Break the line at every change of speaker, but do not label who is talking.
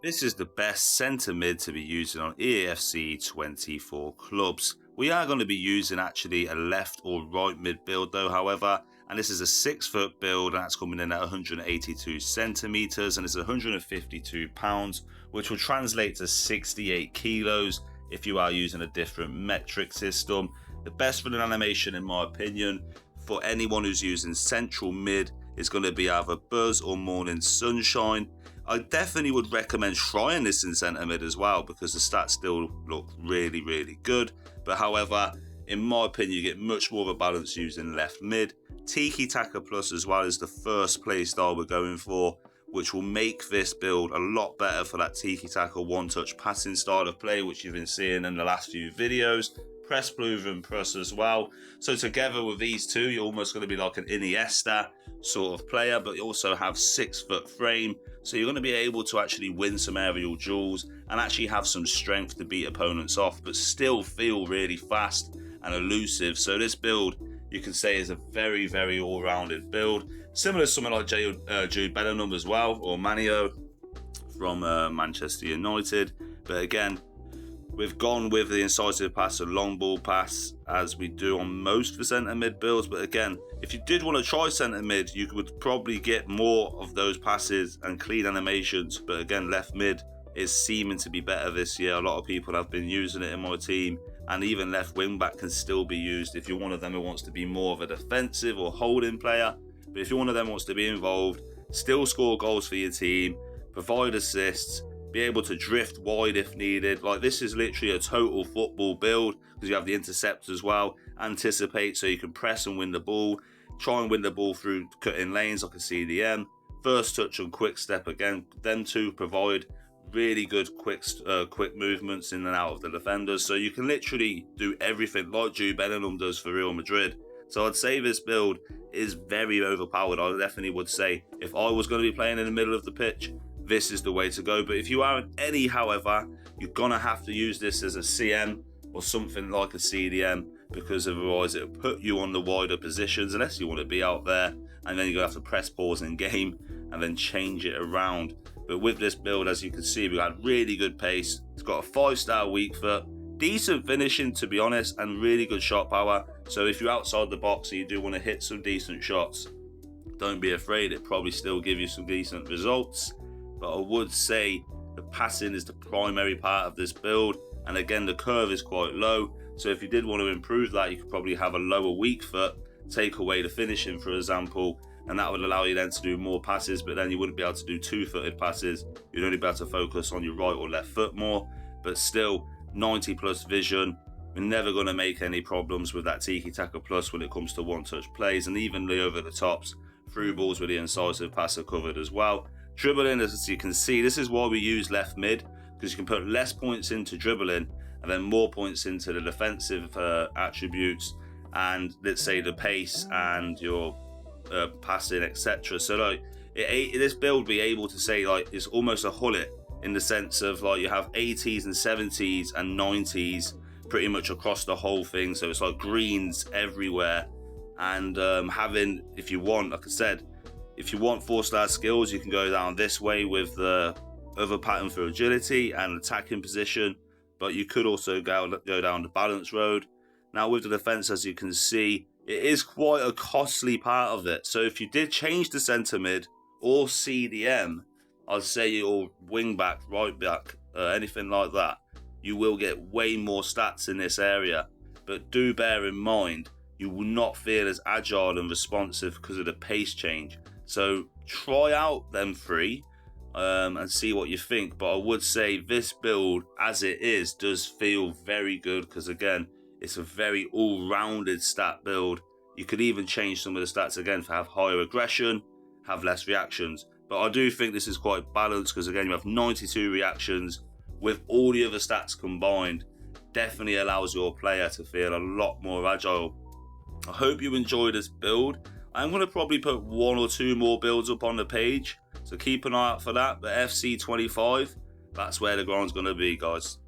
This is the best centre mid to be using on EAFC 24 clubs. We are going to be using actually a left or right mid build though, however, and this is a 6-foot build and that's coming in at 182 centimetres and it's 152 pounds, which will translate to 68 kilos if you are using a different metric system. The best running animation in my opinion for anyone who's using central mid is going to be either Buzz or Morning Sunshine. I definitely would recommend trying this in centre mid as well because the stats still look really, really good. But however, in my opinion, you get much more of a balance using left mid. Tiki Taka Plus as well is the first play style we're going for, which will make this build a lot better for that Tiki Taka one-touch passing style of play, which you've been seeing in the last few videos. Press Blue and Press as well. So together with these two, you're almost going to be like an Iniesta sort of player, but you also have 6-foot frame. So you're going to be able to actually win some aerial duels and actually have some strength to beat opponents off, but still feel really fast and elusive. So this build, you can say, is a very, very all-rounded build. Similar to something like Jude Bellingham as well, or Manio from Manchester United. But again, we've gone with the incisive pass and long ball pass as we do on most for centre mid builds. But again, if you did want to try centre mid, you would probably get more of those passes and clean animations. But again, left mid is seeming to be better this year. A lot of people have been using it in my team, and even left wing back can still be used if you're one of them who wants to be more of a defensive or holding player. But if you're one of them who wants to be involved, still score goals for your team, provide assists, be able to drift wide if needed. Like, this is literally a total football build because you have the intercept as well. Anticipate so you can press and win the ball. Try and win the ball through cutting lanes like a CDM. First touch and quick step again. Them two provide really good quick movements in and out of the defenders. So you can literally do everything like Jude Bellingham does for Real Madrid. So I'd say this build is very overpowered. I definitely would say if I was going to be playing in the middle of the pitch, this is the way to go. But if you aren't any, however, you're going to have to use this as a CM or something like a CDM, because otherwise it'll put you on the wider positions unless you want to be out there, and then you're going to have to press pause in game and then change it around. But with this build, as you can see, we've got really good pace. It's got a 5-star weak foot, decent finishing to be honest, and really good shot power. So if you're outside the box and you do want to hit some decent shots, don't be afraid, it probably still give you some decent results. But I would say the passing is the primary part of this build. And again, the curve is quite low. So if you did want to improve that, you could probably have a lower weak foot, take away the finishing, for example, and that would allow you then to do more passes, but then you wouldn't be able to do 2-footed passes. You'd only be able to focus on your right or left foot more. But still, 90 plus vision. We're never going to make any problems with that Tiki Taka Plus when it comes to one-touch plays, and even the over-the-tops. Through balls with the incisive pass are covered as well. Dribbling, as you can see, this is why we use left mid, because you can put less points into dribbling and then more points into the defensive attributes and, let's say, the pace and your passing, etc. So like this build be able to say like it's almost a hullet in the sense of like you have 80s and 70s and 90s pretty much across the whole thing. So it's like greens everywhere, and having, if you want, like I said, if you want 4-star skills, you can go down this way with the other pattern for agility and attacking position, but you could also go down the balance road. Now with the defense, as you can see, it is quite a costly part of it. So if you did change the centre mid or CDM, I'd say your wing back, right back, anything like that, you will get way more stats in this area. But do bear in mind, you will not feel as agile and responsive because of the pace change. So try out them three and see what you think. But I would say this build, as it is, does feel very good because, again, it's a very all-rounded stat build. You could even change some of the stats again to have higher aggression, have less reactions. But I do think this is quite balanced because, again, you have 92 reactions with all the other stats combined. Definitely allows your player to feel a lot more agile. I hope you enjoyed this build. I'm going to probably put 1 or 2 more builds up on the page, so keep an eye out for that. But FC 25, that's where the grind's going to be, guys.